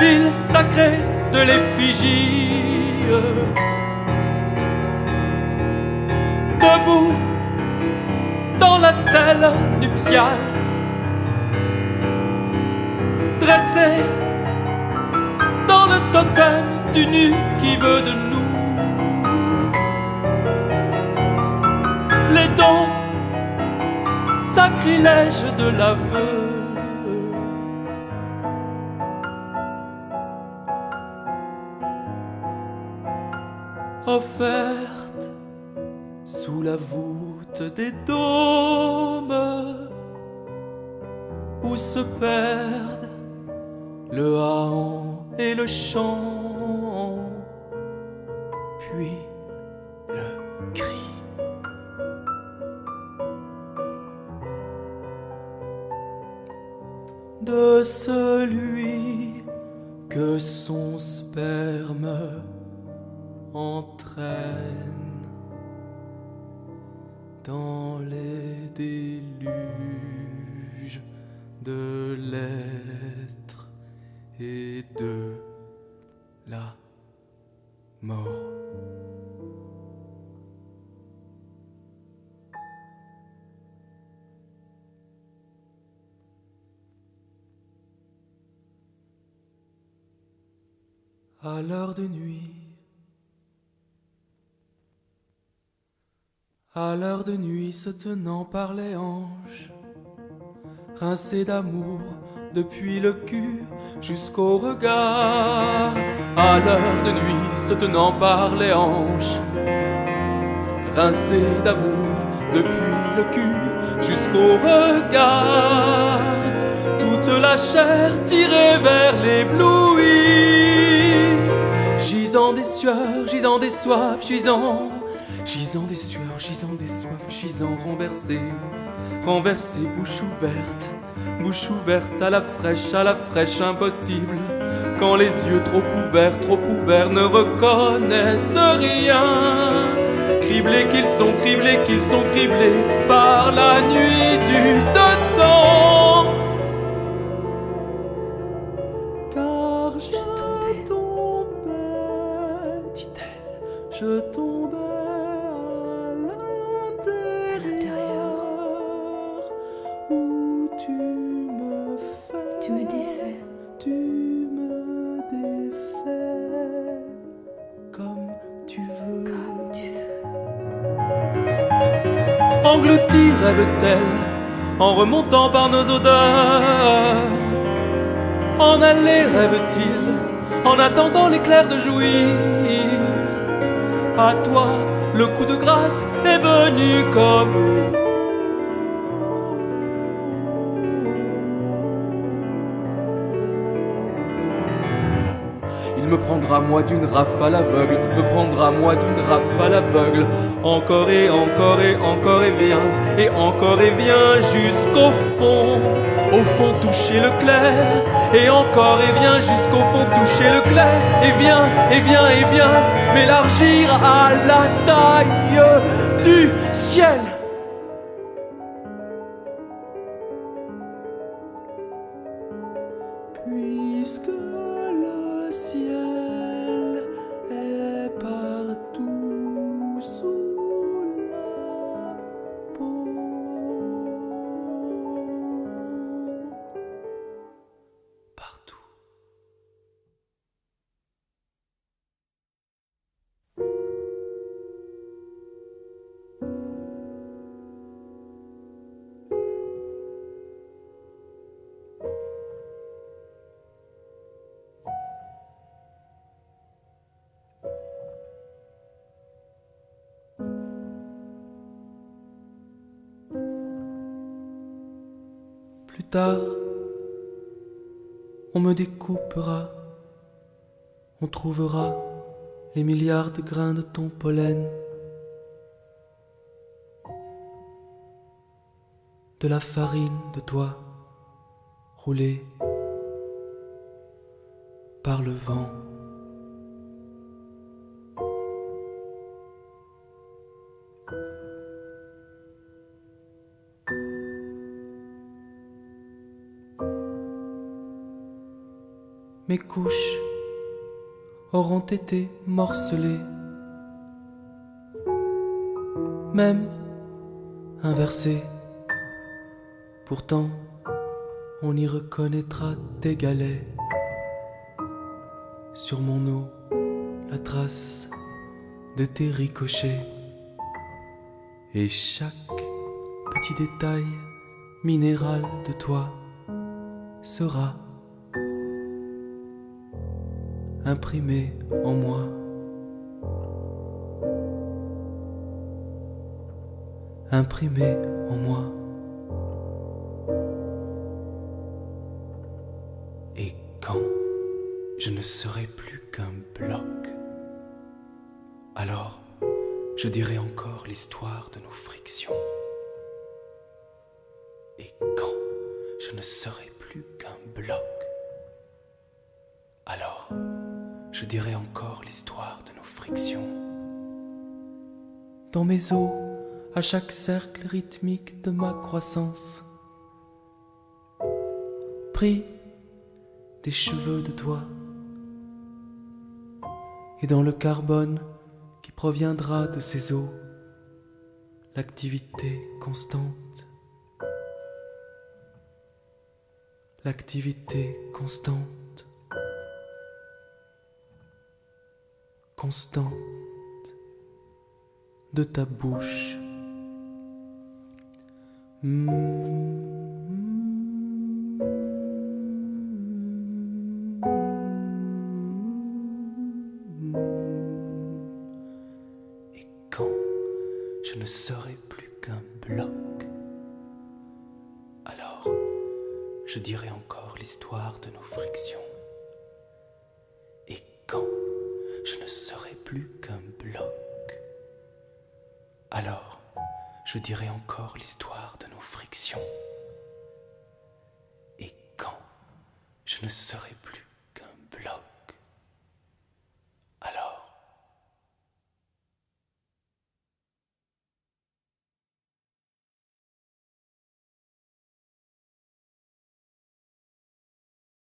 style sacré de l'effigie. Debout dans la stèle nuptiale, dressé dans le totem du nu qui veut de nous les dons sacrilèges de l'aveu. Offerte sous la voûte des dômes où se perdent le hahan et le chant, puis le cri. De celui que son sperme entraîne dans les déluges de l'être et de la mort. À l'heure de nuit, à l'heure de nuit se tenant par les hanches, rincé d'amour depuis le cul jusqu'au regard. À l'heure de nuit se tenant par les hanches, rincé d'amour depuis le cul jusqu'au regard. Toute la chair tirée vers l'ébloui, gisant des sueurs, gisant des soifs, gisant des sueurs, gisant des soifs, gisant renversé, renversé, bouche ouverte à la fraîche impossible, quand les yeux trop ouverts ne reconnaissent rien. Criblés qu'ils sont, criblés par la nuit du dedans. Car je tombais, dit-elle, je tombais à l'intérieur, où tu me fais, Tu me défais, tu me défais, comme tu veux. comme tu veux. Engloutie rêve-t-elle en remontant par nos odeurs? En aller rêve-t-il en attendant l'éclair de jouir? À toi le coup de grâce est venu comme il me prendra moi d'une rafale aveugle, me prendra moi d'une rafale aveugle. Encore et encore et encore et vient jusqu'au fond toucher le clair. Et encore et vient jusqu'au fond toucher le clair. Et vient m'élargir à la taille du ciel. Puisque le ciel est partout sous la peau. Partout. Plus tard, on me découpera, on trouvera les milliards de grains de ton pollen, de la farine de toi roulée par le vent. mes couches auront été morcelées, même inversées. Pourtant, on y reconnaîtra tes galets. Sur mon eau, la trace de tes ricochets. Et chaque petit détail minéral de toi sera imprimé en moi. Imprimé en moi. Et quand je ne serai plus qu'un bloc, alors je dirai encore l'histoire de nos frictions. Et quand je ne serai plus qu'un bloc, alors je dirai encore l'histoire de nos frictions. Dans mes os, à chaque cercle rythmique de ma croissance, pris des cheveux de toi, et dans le carbone qui proviendra de ces eaux, l'activité constante, l'activité constante, constante de ta bouche. Et quand je ne serai plus qu'un bloc, alors je dirai encore l'histoire de nos frictions. Et quand je ne serai plus qu'un bloc, alors je dirai encore l'histoire de nos frictions. Et quand je ne serai plus qu'un bloc,